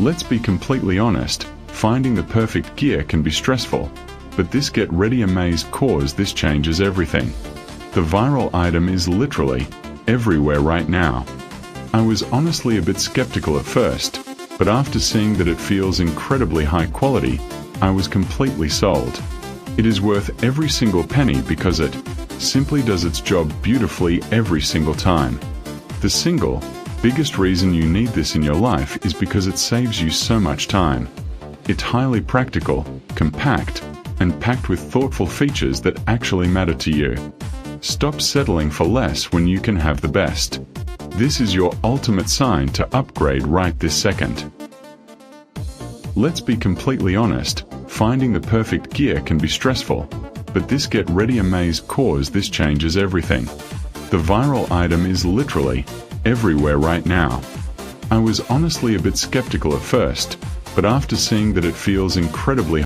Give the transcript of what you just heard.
Let's be completely honest, finding the perfect gear can be stressful, but this Get Ready Amaze cause this changes everything. The viral item is literally everywhere right now. I was honestly a bit skeptical at first, but after seeing that it feels incredibly high quality, I was completely sold. It is worth every single penny because it simply does its job beautifully every single time. The single biggest reason you need this in your life is because it saves you so much time. It's highly practical, compact, and packed with thoughtful features that actually matter to you. Stop settling for less when you can have the best. This is your ultimate sign to upgrade right this second. Let's be completely honest, finding the perfect gear can be stressful, but this Get Ready Amaze cause this changes everything. The viral item is literally everywhere right now. I was honestly a bit skeptical at first, but after seeing that it feels incredibly